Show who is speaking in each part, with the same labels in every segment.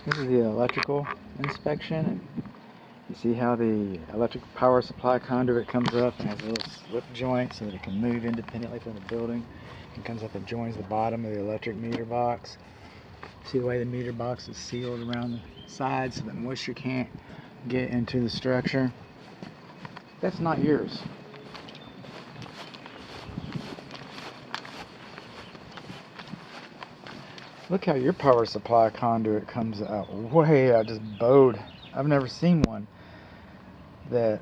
Speaker 1: This is the electrical inspection. And you see how the electric power supply conduit comes up and has a little slip joint so that it can move independently from the building. It comes up and joins the bottom of the electric meter box. See the way the meter box is sealed around the sides so that moisture can't get into the structure. That's not yours. Look how your power supply conduit comes out way out, just bowed. I've never seen one that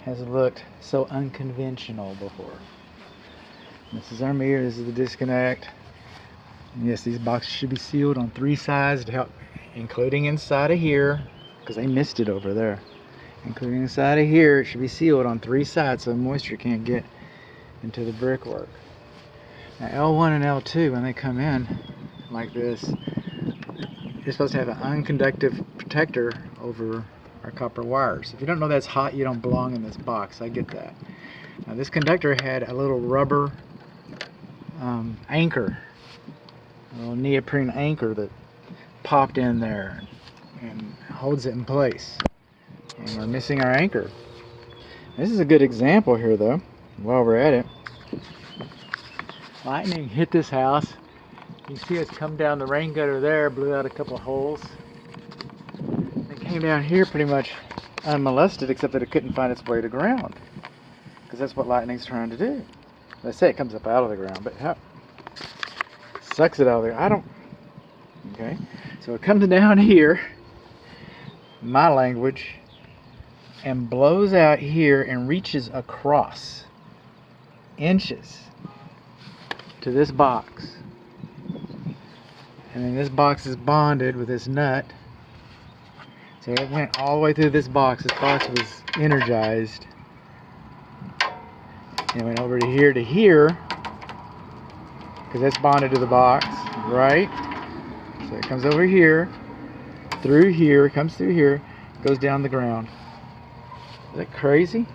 Speaker 1: has looked so unconventional before. This is our meter, this is the disconnect. And yes, these boxes should be sealed on 3 sides to help, including inside of here, because they missed it over there. Including inside of here, it should be sealed on 3 sides so moisture can't get into the brickwork. Now L1 and L2, when they come in like this, you're supposed to have an unconductive protector over our copper wires. If you don't know that's hot, you don't belong in this box. I get that. Now this conductor had a little rubber anchor, a little neoprene anchor that popped in there and holds it in place. And we're missing our anchor. This is a good example here though, while we're at it. Lightning hit this house. You see it's come down the rain gutter there, blew out a couple of holes. It came down here pretty much unmolested, except that it couldn't find its way to ground. Because that's what lightning's trying to do. They say it comes up out of the ground, but how? Sucks it out of there. I don't. Okay. So it comes down here, my language, and blows out here and reaches across inches to this box. And then this box is bonded with this nut. So it went all the way through this box. This box was energized. It went over to here, because that's bonded to the box, right? So it comes over here, through here, comes through here, goes down the ground. Is that crazy?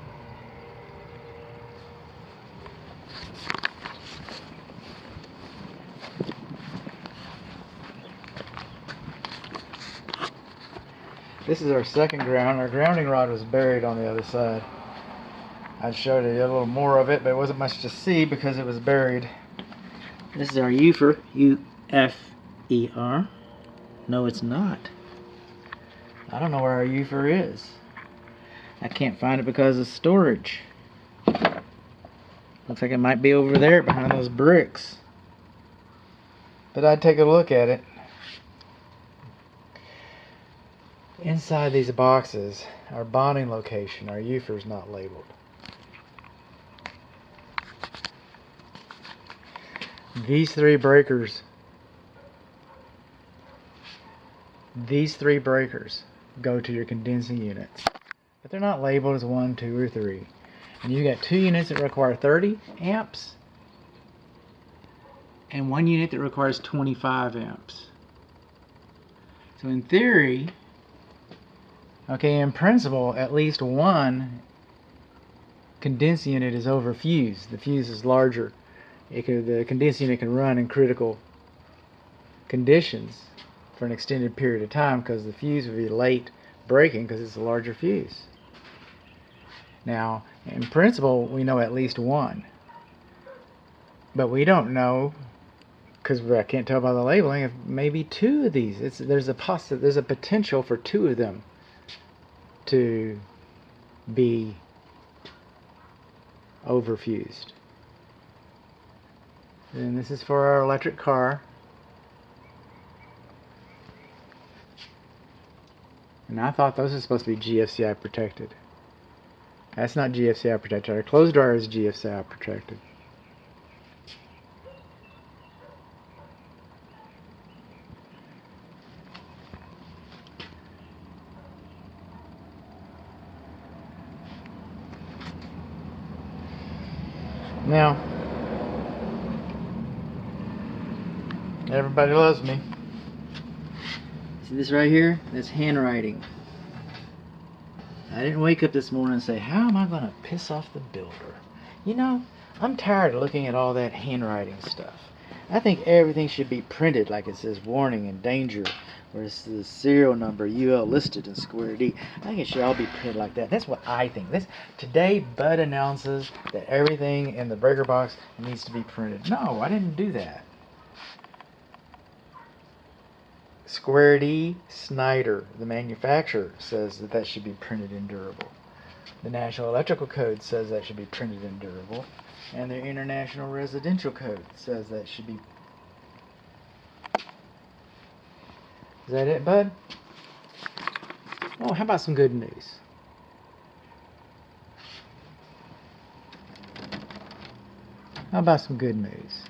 Speaker 1: This is our second ground. Our grounding rod was buried on the other side. I showed you a little more of it, but it wasn't much to see because it was buried. This is our UFER, U-F-E-R. No, it's not. I don't know where our UFER is. I can't find it because of storage. Looks like it might be over there behind those bricks. But I'd take a look at it. Inside these boxes, our bonding location, our UFER is not labeled. These three breakers go to your condensing units, but they're not labeled as 1, 2, or 3. And you got 2 units that require 30 amps and 1 unit that requires 25 amps. So in theory, okay, in principle, at least one condensing unit is overfused. The fuse is larger. The condensing unit can run in critical conditions for an extended period of time because the fuse would be late breaking because it's a larger fuse. Now, in principle, we know at least one. But we don't know, because I can't tell by the labeling, if maybe 2 of these. There's a potential for 2 of them to be overfused. And this is for our electric car. And I thought those are supposed to be GFCI protected. That's not GFCI protected. Our closed dryer is GFCI protected. Now, everybody loves me. See this right here? That's handwriting. I didn't wake up this morning and say, how am I going to piss off the builder? You know, I'm tired of looking at all that handwriting stuff. I think everything should be printed like it says warning and danger, or it says serial number UL listed in square D. I think it should all be printed like that. That's what I think. Today Bud announces that everything in the breaker box needs to be printed. No, I didn't do that. Square D Snyder, the manufacturer, says that should be printed in durable. The National Electrical Code says that should be printed in durable. And the International Residential Code says that should be. Is that it, Bud? Oh, how about some good news? How about some good news?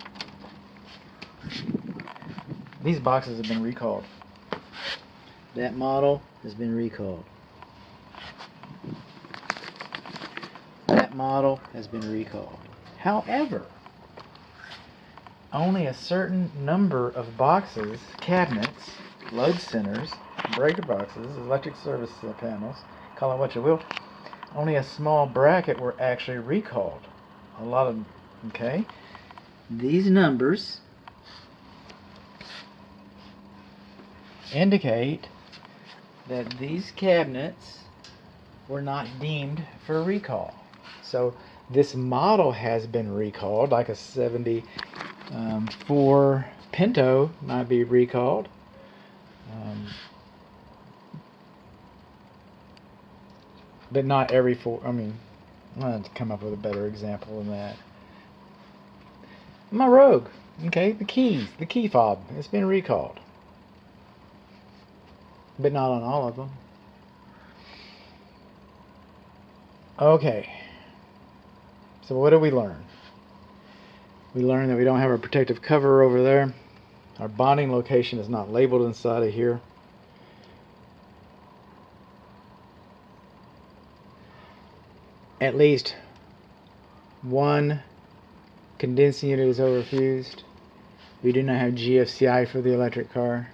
Speaker 1: These boxes have been recalled. That model has been recalled. That model has been recalled. However, only a certain number of boxes, cabinets, load centers, breaker boxes, electric service panels, call it what you will, only a small bracket were actually recalled. A lot of, okay? These numbers indicate that these cabinets were not deemed for recall. So this model has been recalled, like a 74 Pinto might be recalled. But not every four. I mean, I'm going to come up with a better example than that. My Rogue, okay, the key fob, it's been recalled. But not on all of them. Okay. So what did we learn? We learned that we don't have a protective cover over there. Our bonding location is not labeled inside of here. At least one condensing unit is overfused. We do not have GFCI for the electric car.